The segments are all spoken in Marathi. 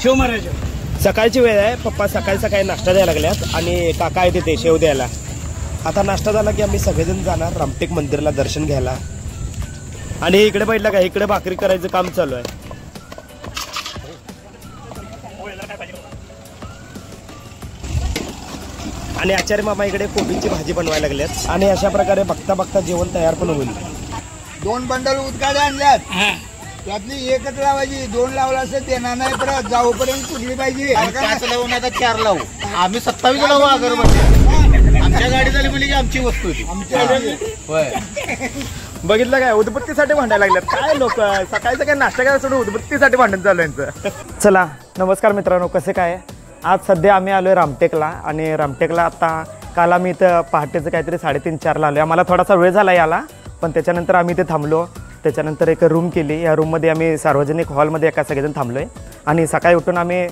शेव मारायचं सकाळची वेळ आहे. पप्पा सकाळी सकाळी नाश्ता द्यायला लागल्यात आणि काका आहे तिथे शेव द्यायला. आता नाश्ता झाला की आम्ही सगळेजण जाणार रामटेक मंदिरला दर्शन घ्यायला. आणि इकडे बघितलं का, इकडे भाकरी करायचं काम चालू आहे. आणि आचार्य मामा इकडे कोबीची भाजी बनवायला लागल्यात. आणि अशा प्रकारे बघता बघता जेवण तयार पण होईल. 2 बंडल उदकाडे आणल्यात, त्यातली एकच लावायची. 2 लावला असं देणार नाही, परत जाऊपर्यंत कुठली पाहिजे. 4 लावू. आम्ही 27 लावू अगरबत्ती. आमच्या गाडी झाली म्हणजे की आमची वस्तू होती. बघितलं काय, उदबत्तीसाठी भांडायला लागल्यात काय लोक. सकाळचं काय नाश्ता काय सोडून उदबत्तीसाठी भांडण चालू यांचं. चला नमस्कार मित्रांनो, कसे काय. आज सध्या आम्ही आलोय रामटेकला. आणि रामटेकला आता काल आम्ही इथं पहाटेचं काहीतरी 3:30-4ला आलो. आम्हाला थोडासा वेळ झाला याला, पण त्याच्यानंतर आम्ही इथे थांबलो. त्याच्यानंतर एक रूम केली. या रूममध्ये आम्ही सार्वजनिक हॉलमध्ये एका सगळेजण थांबलो आहे. आणि सकाळी उठून आम्ही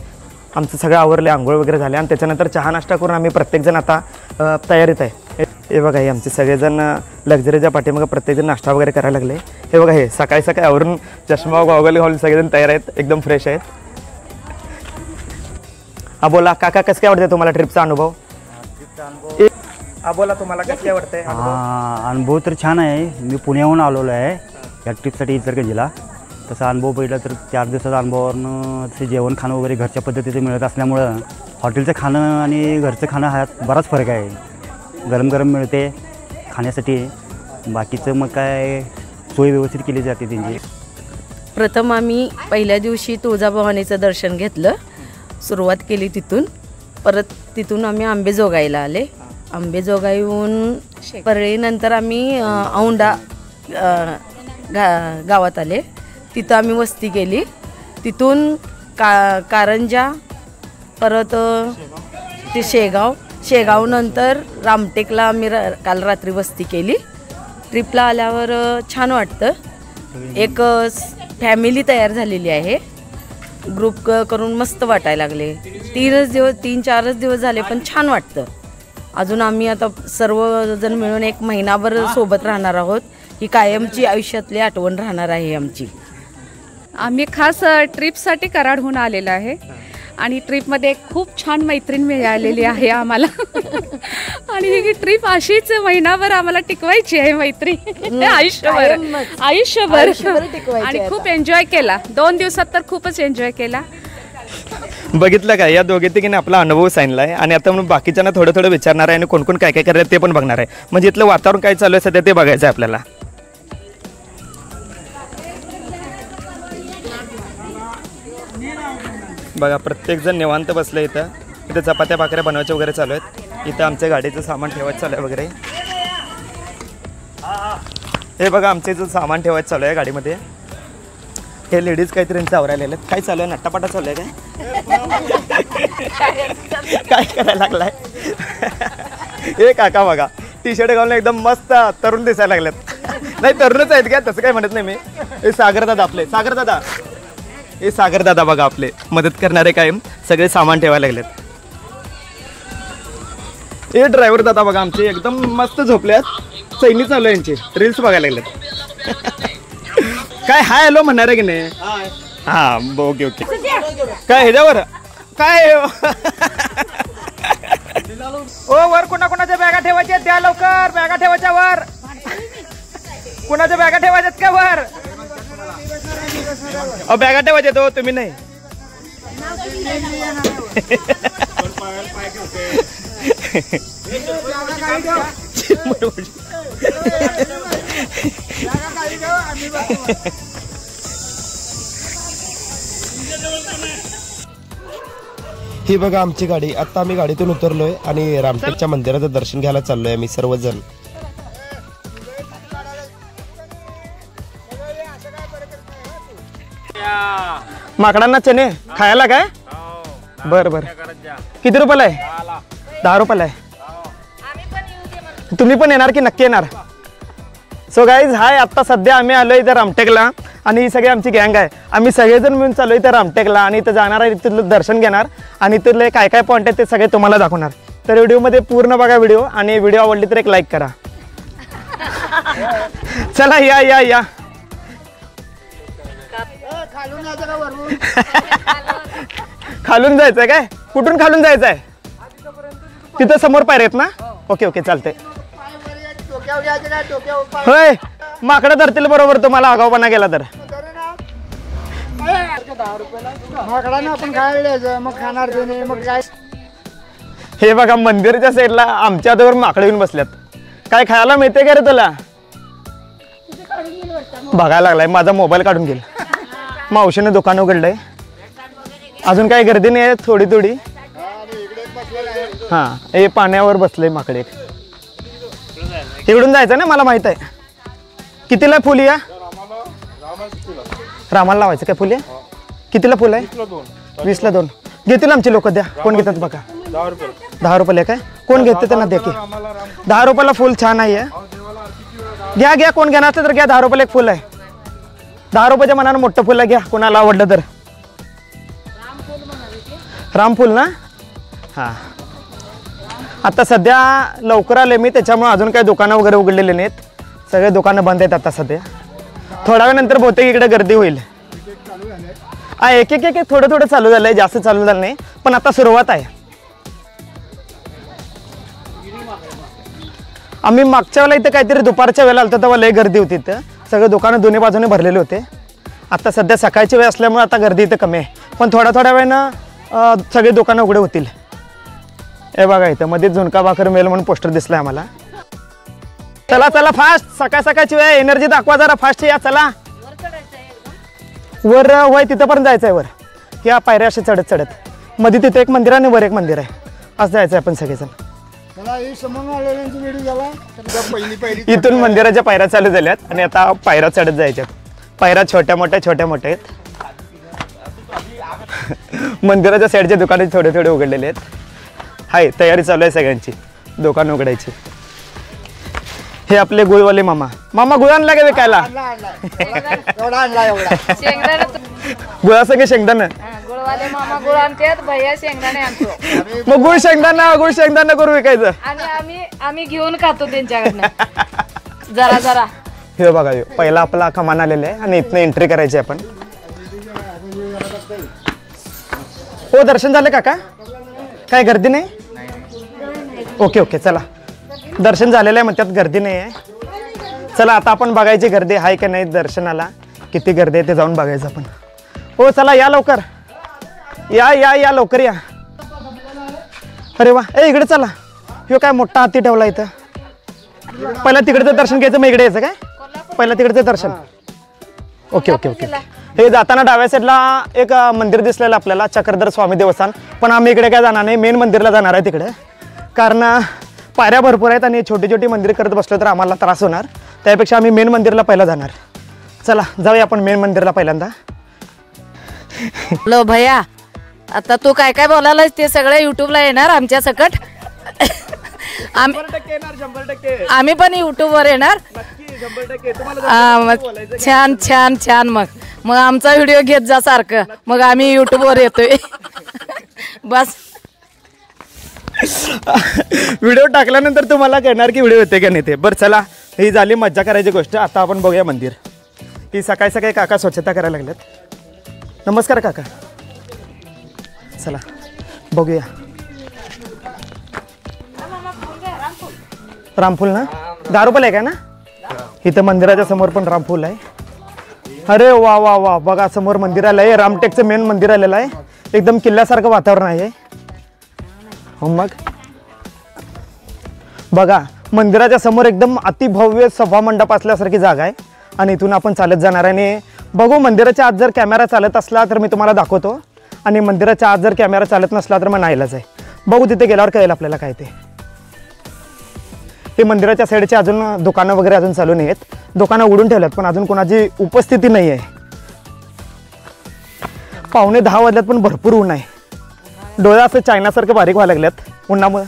आमचं सगळं आवरले, आंघोळ वगैरे झाले. आणि त्याच्यानंतर चहा नाश्ता करून आम्ही प्रत्येकजण आता तयारीत आहे. हे बघा, हे आमचे सगळेजण लक्झरीच्या पाठीमागं प्रत्येकजण नाश्ता वगैरे करायला लागले. हे बघा, हे सकाळी सकाळी आवरून चष्मा गॉगल घालून सगळेजण तयार आहेत, एकदम फ्रेश आहेत. हा बोला काका, कसं काय वाटतंय तुम्हाला ट्रिपचा अनुभव? हा बोला, तुम्हाला कसं काय वाटतंय? अनुभव तर छान आहे. मी पुण्याहून आलेलो आहे या ट्रिपसाठी इचलकरंजीला. तसा अनुभव पहिला तर 4 दिवसाचा अनुभवावरनं तसे जेवण खाणं वगैरे घरच्या पद्धतीचं मिळत असल्यामुळं हॉटेलचं खाणं आणि घरचं खाणं ह्यात बराच फरक आहे. गरम गरम मिळते खाण्यासाठी. बाकीचं मग काय सोय व्यवस्थित केली जाते त्यांची. प्रथम आम्ही पहिल्या दिवशी तुळजाभवानीचं दर्शन घेतलं, सुरुवात केली तिथून. परत तिथून आम्ही आंबेजोगाईला आले. आंबेजोगाईहून परळीनंतर आम्ही औंढा गावात आले. तिथं आम्ही वस्ती केली. तिथून कारंजा, परत ते शेगावनंतर रामटेकला आम्ही काल रात्री वस्ती केली. ट्रिपला आल्यावर छान वाटतं. एक फॅमिली तयार झालेली आहे. ग्रुप करून मस्त वाटायला लागले. 3-4 दिवस झाले, पण छान वाटतं. अजून आम्ही आता सर्वजण मिळून 1 महिनाभर सोबत राहणार आहोत. ही कायमची आयुष्यातली आठवण राहणार आहे आमची. आम्ही खास ट्रिपसाठी कराडहून आलेलो आहे. आणि ट्रिपमध्ये खूप छान मैत्रीण मिळालेली आहे आम्हाला. आणि ही ट्रिप अशीच महिनाभर आम्हाला टिकवायची आहे, मैत्रीण आयुष्यभर. आणि खूप एन्जॉय केला. 2 दिवसात तर खूपच एन्जॉय केला. बघितलं का, या दोघे तिघींनी आपला अनुभव सांगितला आहे. आणि आता म्हणून बाकीच्यांना थोडं थोडं विचारणार आहे आणि कोण कोण काय काय करणार ते पण बघणार आहे. म्हणजे इथलं वातावरण काय चालू आहे सध्या ते बघायचं आहे आपल्याला. बघा, प्रत्येकजण निवांत बसलं. इथं चपात्या भाकऱ्या बनवायच्या वगैरे चालू आहेत. इथं आमच्या गाडीचं सामान ठेवायचं चालू आहे वगैरे. हे बघा, आमचं इथं सामान ठेवायचं चालू आहे गाडीमध्ये. हे लेडीज काहीतरी त्यांचं आवरायला आलेत. काय चालू आहे, नट्टापाटा चालू आहे काय करायला लागलाय? हे काका बघा, टी-शर्ट घालून एकदम मस्त तरुण दिसायला लागलेत. नाही, तरुणच आहेत का, तसं काय म्हणत नाही मी. हे सागरदादा आपले, सागरदादा, हे सागरदादा बघा आपले मदत करणारे कायम. सगळे सामान ठेवायला लागलेत. हे ड्रायव्हर दादा बघा आमचे एकदम मस्त झोपल्यात. सैनी चालू आहे यांची, रील्स बघायला लागलेत. काय हाय हॅलो म्हणणार आहे की नाही? हा, ओके ओके. काय ह्याच्यावर काय ओ, वर कोणाच्या बॅगा ठेवायच्या त्या, लवकर बॅगा ठेवायच्या वर. कोणाच्या बॅगा ठेवायच्यात का वर? बॅगा ठेवायच्या तो, तुम्ही नाही. ही बघा आमची गाडी. आता आम्ही गाडीतून उतरलोय आणि रामटेकच्या मंदिराचं दर्शन घ्यायला चाललोय आम्ही सर्वजण. माकडांना चणे खायला काय? बरं बरं. किती रुपयाला आहे? 10 रुपयाला आहे. तुम्ही पण येणार की नक्की येणार? सो गाईज, हाय, आत्ता सध्या आम्ही आलो इथं रामटेकला. आणि ही सगळी आमची गँग आहे. आम्ही सगळेजण मिळून चालू इथं रामटेकला. आणि इथं जाणार आहे, तिथलं दर्शन घेणार आणि तिथले काय काय पॉईंट आहेत ते सगळे तुम्हाला दाखवणार. तर व्हिडिओमध्ये पूर्ण बघा व्हिडिओ. आणि व्हिडिओ आवडली तर एक लाईक करा. चला या या या. खालून यायचं का वरून? खालून जायचंय काय? कुठून खालून जायचंय? तिथं समोर पायऱ्या आहेत ना? ओके ओके चालतंय. पाय वर या, डोक्यावर यायचं का? डोक्यावर पाय होय माकडं धरतील बरोबर तुम्हाला आगाऊपणा गेला तर. माकडानं आपण खायला द्यायचं, मग खाणार ते नाही, मग काय? हे बघा मंदिराच्या साईडला आमच्या आजवर माकडे येऊन बसल्यात. काय खायला मिळते का रे तुला? बघायला लागलाय माझा मोबाईल काढून घेईल. मावशीने दुकान उघडलंय. अजून काही गर्दी नाही आहे, थोडी थोडी. हा हे पाण्यावर बसले माकडे. इकडून जायचं ना मला माहित आहे. कितीला फुल या? रामाला लावायचं काय फुल? कितीला फुल आहे? 20ला 2. घेतील आमचे लोक. द्या कोण घेतात बघा. 10 रुपयाला काय? कोण घेते त्यांना द्या की. 10 रुपयाला फुल छान आहे. घ्या घ्या कोण घेणार तर घ्या. 10 रुपयाला एक फुल आहे. 10 रुपयाच्या मनानं मोठं फुल आहे घ्या कोणाला आवडलं तर. रामफुल ना? हां आता सध्या लवकर आले मी त्याच्यामुळे अजून काही दुकानं वगैरे उघडलेले नाहीत. सगळे दुकानं बंद आहेत आता सध्या. थोड्या वेळानंतर बहुतेक इकडे गर्दी होईल. हा एक एक एक थोडं थोडं चालू झालंय, जास्त चालू झालं नाही पण आता सुरुवात आहे. आम्ही मागच्या वेळेला इथं काहीतरी दुपारच्या वेळेला आलतो तेव्हा लय गर्दी होती. इथं सगळे दुकानं दोन्ही बाजूने भरलेले होते. आता सध्या सकाळची वेळ असल्यामुळे आता गर्दी इथं कमी आहे. पण थोड्या वेळानं सगळे दुकानं उघडे होतील. हे बघा इथं मध्ये झुणका भाकर मेल म्हणून पोस्टर दिसलंय आम्हाला. चला चला फास्ट. सकाळ सकाळची वेळ एनर्जी दाखवा जरा. फास्ट या चला. वर वय तिथं पण जायचं आहे. वर या पायऱ्या असे चढत चढत मध्ये तिथे एक मंदिर आणि वर एक मंदिर आहे. असं जायचं आहे आपण सगळेजण. इथून मंदिराच्या पायऱ्या चालू झाल्यात आणि आता पायऱ्या चढत जायच्यात. पायऱ्या छोट्या मोठ्या आहेत. मंदिराच्या साईडचे दुकाने थोडे थोडे उघडलेले आहेत. हाय तयारी चालू आहे सगळ्यांची दुकान उघडायची. हे आपले गुळवाले मामा. मामा गुळ आणला का विकायला? एवढा आणला एवढा. गुळासंगे शेंगदाणा. गुळवाले मामा गुळ आणतात, भैया शेंगदाणे आणतो. मग गुळ शेंगदाणा करू विकायचं. आणि आम्ही घेऊन खातो त्यांच्याकडनं जरा जरा. हे बघा पहिला आपला कमान आलेला आहे आणि इथनं एंट्री करायची आपण. हो दर्शन झालं काका? काय गर्दी नाही? ओके ओके चला. दर्शन झालेलं आहे म्हणतात गर्दी नाही आहे. चला आता आपण बघायची गर्दी आहे का नाही दर्शनाला. किती गर्दी आहे ते जाऊन बघायचं आपण. हो चला या लवकर. या या या लवकर या. अरे वा ए इकडे चला. ह्यो काय मोठा हाती ठेवला इथं. पहिला तिकडचं दर्शन घ्यायचं मग इकडे यायचं काय? पहिला तिकडचं दर्शन. Okay okay okay. हे जाताना डाव्या साईडला एक मंदिर दिसलेलं आपल्याला चक्रधर स्वामी देवस्थान. पण आम्ही इकडे काय जाणार नाही, मेन मंदिरला जाणार आहे तिकडे. कारण पायऱ्या भरपूर आहेत आणि छोटी छोटी मंदिर करत बसलो तर आम्हाला त्रास होणार. त्यापेक्षा आम्ही मेन मंदिरला पहिला जाणार. चला जाऊया आपण मेन मंदिरला पहिल्यांदा. हॅलो भैया, आता तू काय काय बोलायलास ते सगळं युट्यूबला येणार आमच्या सकट. आम्ही पण युट्यूबवर येणार. छान छान छान. मग आमचा व्हिडिओ घेत जा सारखं. मग आम्ही युट्यूबवर येतोय. बस व्हिडिओ टाकल्यानंतर तुम्हाला कळणार की व्हिडिओ येते का नाही ते. बरं चला ही झाली मज्जा करायची गोष्ट. आता आपण बघूया मंदिर. ही सकाळी सकाळी काका स्वच्छता करायला लागल्यात. नमस्कार काका. चला बघूया. रामफूल ना 10 रुपयाला आहे का ना? इथं मंदिराच्या समोर पण रामफूल आहे. अरे वा वा वा बघा समोर मंदिर आलं आहे. रामटेकचं मेन मंदिर आलेलं आहे. एकदम किल्ल्यासारखं वातावरण आहे. हो मग बघा मंदिराच्या समोर एकदम अतिभव्य सभा मंडप असल्यासारखी जागा आहे. आणि इथून आपण चालत जाणार आहे. आणि बघू मंदिराच्या आत जर कॅमेरा चालत असला तर मी तुम्हाला दाखवतो. आणि मंदिराच्या आत जर कॅमेरा चालत नसला तर मग नाईलाज आहे. बघू तिथे गेल्यावर कळेल आपल्याला काय ते. ते मंदिराच्या साईडचे अजून दुकानं वगैरे अजून चालू नाही आहेत. दुकानं उघडून ठेवल्यात पण अजून कोणाची उपस्थिती नाही आहे. 9:15 वाजल्यात पण भरपूर ऊन आहे. डोळा असं चायनासारखं बारीक व्हायला लागल्यात उन्हामुळे.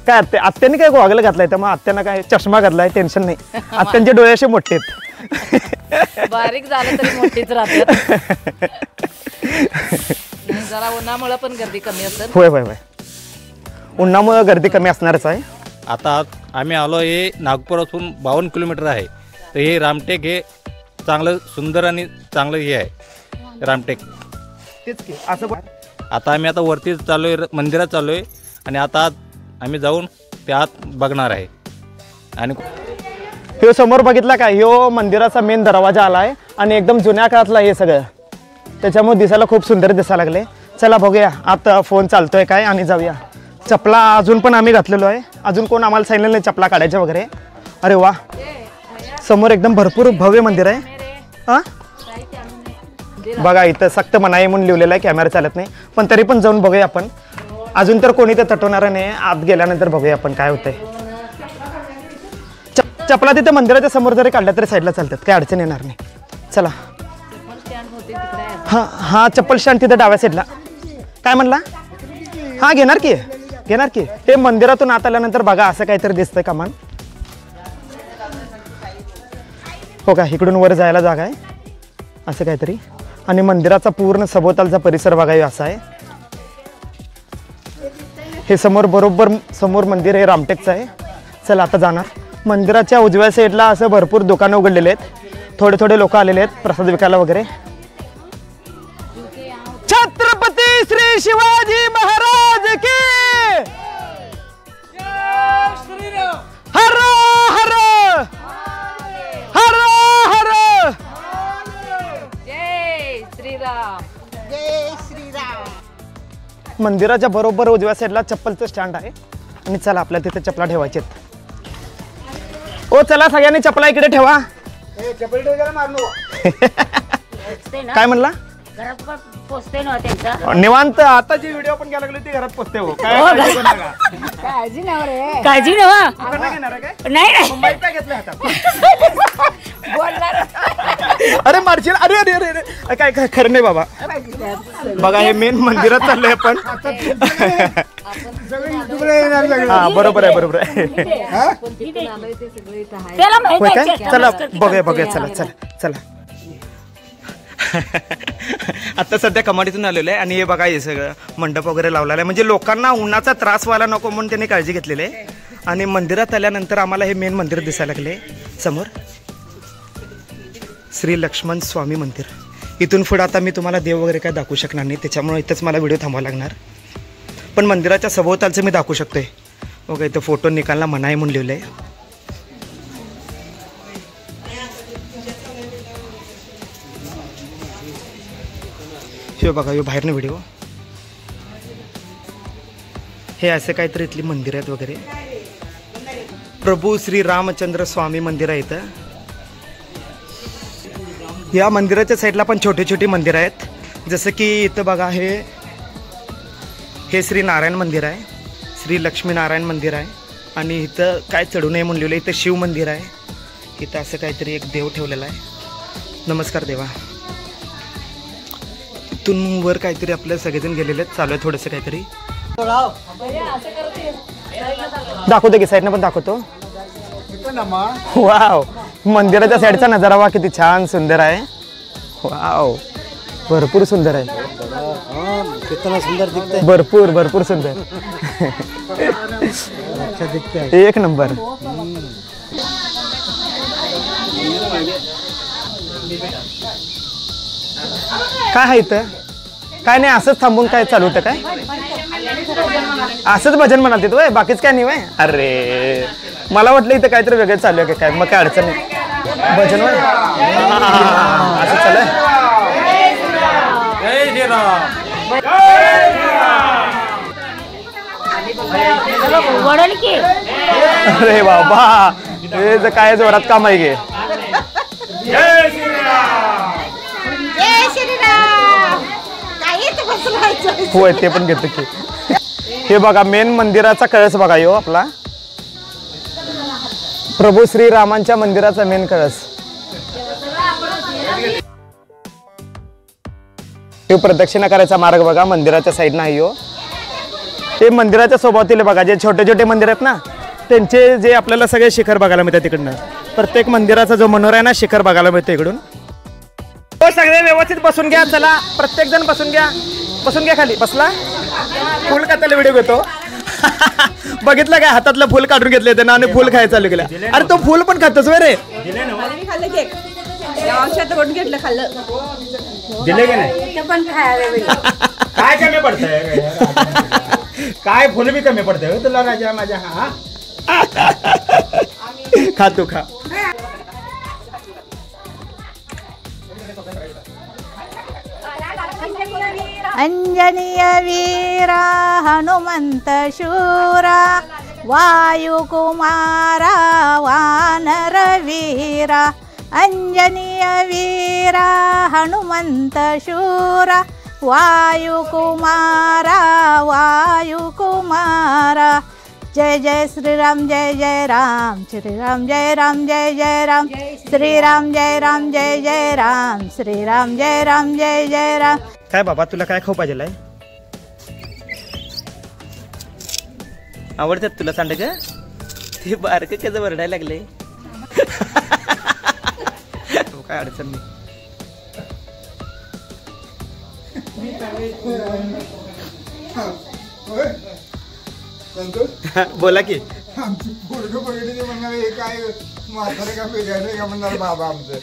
काय आत्याने काय गॉगल घातलाय तर मग आत्यानं काय चष्मा घातलाय. टेन्शन नाही. आत्यांचे डोळे असे मोठे आहेत. बारीक झालं तरी मोठीच राहतात. जरा उन्हामुळे पण गर्दी कमी असेल. होय होय होय उन्हामुळे गर्दी कमी असणारच आहे. आता आम्ही आलो हे नागपूरपासून 52 किलोमीटर आहे. तर हे रामटेक हे चांगलं सुंदर आणि चांगलं हे आहे. रामटेक. तेच की असं आता आम्ही वरती चाललोय, मंदिरात चाललोय आणि आता आम्ही जाऊन ते आत बघणार आहे. आणि ह्यो समोर बघितला का, ह्यो मंदिराचा मेन दरवाजा आलाय आणि एकदम जुन्या काळातला हे सगळं, त्याच्यामुळे दिसायला खूप सुंदर दिसायला लागले. चला बघूया आता फोन चालतोय काय आणि जाऊया. चपला अजून पण आम्ही घातलेलो आहे, अजून कोण आम्हाला सांगितलं नाही चपला काढायच्या वगैरे. अरे वा, समोर एकदम भरपूर भव्य मंदिर आहे. हां बघा इथं सक्त मनाई म्हणून लिहिलेलं आहे, कॅमेरा चालत नाही, पण तरी पण जाऊन बघूया आपण. अजून तर कोणी ते तटवणार नाही, आत गेल्यानंतर बघूया आपण काय होतंय. चपला तिथे मंदिराच्या समोर जरी काढल्या तरी साईडला चालतात, काय अडचण येणार नाही. चला. हां हां चप्पल स्टँड तिथे डाव्या साईडला. काय म्हणला? हां घेणार की घेणार की. ते मंदिरातून आत आल्यानंतर बघा असं काहीतरी दिसतंय कमान. हो का, इकडून वर जायला जागा आहे असं काहीतरी. आणि मंदिराचा पूर्ण सभोवतालचा परिसर बघावा असा आहे. हे समोर बरोबर समोर मंदिर हे रामटेकचं आहे. चला आता जाणार. मंदिराच्या उजव्या साईडला असं भरपूर दुकानं उघडलेले आहेत, थोडे थोडे लोक आलेले आहेत प्रसाद विकायला वगैरे. छत्रपती श्री शिवाजी महाराज की हर हर हर हर जय श्रीराम. जय श्रीराम. मंदिराच्या बरोबर उजव्या साईडला चप्पलचं स्टँड आहे. आणि चला आपल्याला तिथे चपला ठेवायचे आहेत. ओ चला सगळ्यांनी चपला इकडे ठेवा. काय म्हणला? निवांत. आता जी व्हिडिओ आपण घ्यायला लागलो ती घरात पोचते. हो काय काळजी नव्हे रे. काळजी नव्हा. घेणार आहे काय? नाही मुंबईत काय घेतलं हातात? बोलणार. अरे मारशील. अरे अरे अरे अरे काय काय खरं नाही बाबा. बघा हे मेन मंदिरात चाललंय आपण. हा बरोबर आहे बरोबर आहे. होय काय? चला बघूया बघूया. चला चला चला. आता सध्या कमाडीतून आलेलं आहे आणि हे बघा हे सगळं मंडप वगैरे लावलेलं आहे, म्हणजे लोकांना उन्हाचा त्रास व्हायला नको म्हणून त्यांनी काळजी घेतलेली आहे. आणि मंदिरात आल्यानंतर आम्हाला हे मेन मंदिर दिसायला लागले समोर, श्री लक्ष्मण स्वामी मंदिर. इथून पुढे आता मी तुम्हाला देव वगैरे काय दाखवू शकणार नाही, त्याच्यामुळे इथंच मला व्हिडिओ थांबावा लागणार. पण मंदिराच्या सभोवतालचं मी दाखवू शकतोय. ओके इथं फोटो निकालला मनाई म्हणून लिहिलं आहे. हे बघा हे बाहेरनं व्हिडिओ. हे असे काहीतरी इथली मंदिर आहेत वगैरे. प्रभू श्री रामचंद्र स्वामी मंदिर आहे इथं. या मंदिराच्या साईडला पण छोटे छोटे मंदिर आहेत, जसं की इथं बघा हे श्री नारायण मंदिर आहे, श्री लक्ष्मी नारायण मंदिर आहे. आणि इथं काय चढू नये म्हणून लिहिलं. इथं शिव मंदिर आहे. इथं असं काहीतरी एक देव ठेवलेला आहे. नमस्कार देवा. इथून वर काहीतरी आपल्या सगळेजण गेलेले आहेत. चालू आहे थोडंसं काहीतरी. दाखवतो की साईडनं पण दाखवतो. वाव मंदिराच्या साईडचा नजारा वा किती छान सुंदर आहे. वाव भरपूर सुंदर आहे. भरपूर भरपूर सुंदर. एक नंबर. काय आहे इथं? काय नाही असंच थांबून काय चालू होतं काय? असंच भजन म्हणाल तिथं बाकीच काय नाही. अरे मला वाटलं इथं काहीतरी वेगळं चालू आहे काय. मग काय अडचण नाही. भजन वय असं चालू. अरे बाबा हे काय जोरात काम आहे गे. जय श्रीराम. काही तर बसलायचं. होय ते पण घेतो की. हे बघा मेन मंदिराचा कळस बघा यो आपला प्रभू श्री रामांच्या मंदिराचा मेन कळस. हे प्रदक्षिणा करायचा मार्ग बघा मंदिराच्या साईडनं आहे यो. ते मंदिराच्या सोबतील बघा जे छोटे छोटे मंदिर आहेत ना त्यांचे जे आपल्याला सगळे शिखर बघायला मिळतात तिकडनं. प्रत्येक मंदिराचा जो मनोरा आहे ना शिखर बघायला मिळतो इकडून. हो सगळे व्यवस्थित बसून घ्या. चला प्रत्येक जण बसून घ्या. बसून घ्या खाली. बसला. फुल खाताला व्हिडिओ घेतो. बघितलं काय हातातलं फुल काढून घेतले त्यानं आणि फुल खायला चालू केलं. अरे तो फुल पण खातोस रे. खाल्लं घेतलं खाल्लं. दिले की नाही पण खायला काय कमी पडतंय काय फुल बी कमी पडतंय तुला राजा माझ्या हा खा तू खा अंजनीय वीरा हनुमंत शूरा वायुकुमारा वानर वीरा अंजनीय वीरा हनुमंत शूरा वायुकुमारा वायुकुमारा जय जय श्रीराम जय जय राम श्रीराम जय राम जय जय राम श्रीराम जय राम जय जय राम श्रीराम जय राम जय जय राम काय बाबा तुला काय खाऊ पाहिजे आवडतात तुला सांड का ते बारक कसं वरडायला लागले काय अडचण नाही बोला की आमची पोरग बघितली म्हणणार हे काय म्हातारे का बिघडले का म्हणणार बाबा आमचं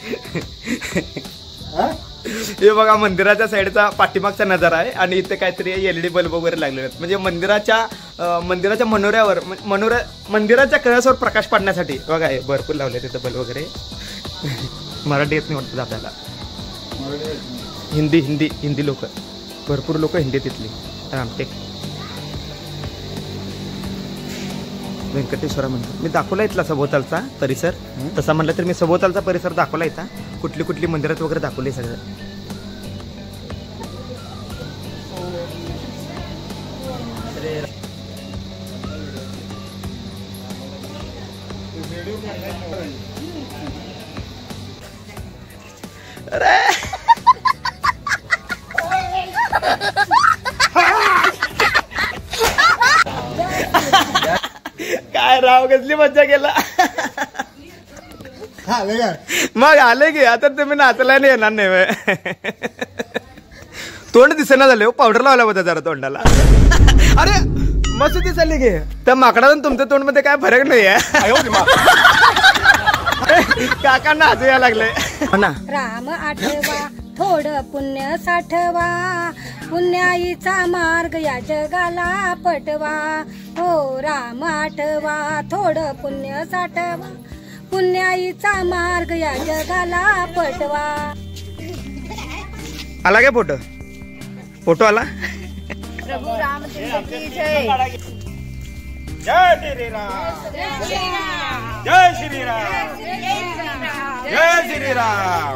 हे बघा मंदिराच्या साईडचा पाठीमागचा नजारा आहे आणि इथे काहीतरी LED बल्ब वगैरे लागलेले आहेत म्हणजे मंदिराच्या मनोऱ्यावर मंदिराच्या कळसावर प्रकाश पाडण्यासाठी बघा हे भरपूर लावले तिथे बल्ब वगैरे मराठी येत नाही वाटतं आपल्याला हिंदी लोक भरपूर लोक हिंदी तिथली रामटेक व्यंकटेश्वरा मंदिर मी दाखवला इथला सभोवतालचा परिसर तसा म्हटलं तर मी सभोवतालचा परिसर दाखवला इथं कुठली कुठली मंदिरात वगैरे दाखवले सगळं काय राव कसली मज्जा केला मग आले की आता तुम्ही नाचला नाही येणार नाही तोंड दिसेना झाले पावडर लावला होता जरा तोंडाला अरे मस्त दिसाली की त्या माकडातून तुमच्या तोंड मध्ये काय फरक नाही आहे काकांना हसू यायला लागले राम आठवा थोडं पुण्य साठवा पुण्याईचा मार्ग या जगाला पटवा हो राम आठवा थोडं पुण्य साठवा पुण्याईचा मार्ग या जगाला पटवा आला काय फोटो आला प्रभू रामचंद्र की जय जय श्रीराम जय श्रीराम जय श्रीराम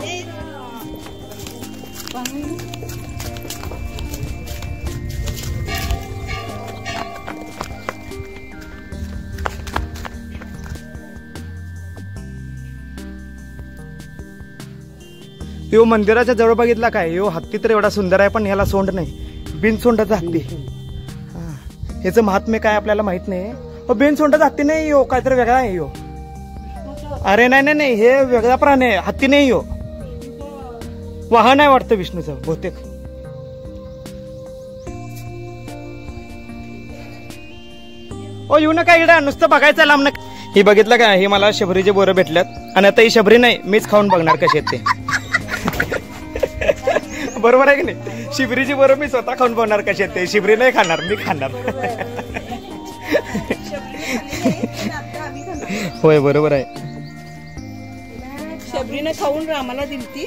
यो मंदिराच्या जवळ बघितला काय यो हत्ती तर एवढा सुंदर आहे पण ह्याला सोंड नाही बिनसोंडाचा हत्ती ह्याचं महात्म्य काय आपल्याला माहित नाही बिनसोंडाचा हत्ती नाही यो काहीतरी वेगळा आहे यो अरे नाही हे वेगळा प्राणी आहे हत्ती नाही यो वाहन आहे वाटतं विष्णूचं बहुतेक ओ येऊ नका इकडे नुसतं बघायचं लांब नका ही बघितलं का ही मला शबरीचे बोरं भेटल्यात आणि आता ही शबरी नाही मीच खाऊन बघणार कशी आहेत ते बरोबर आहे की नाही शिबरीची बोरं मी स्वतः खाऊन बघणार कशी आहेत ते शिबरी नाही खाणार मी खाणार होय बरोबर आहे शबरीने खाऊन रामाला दिलती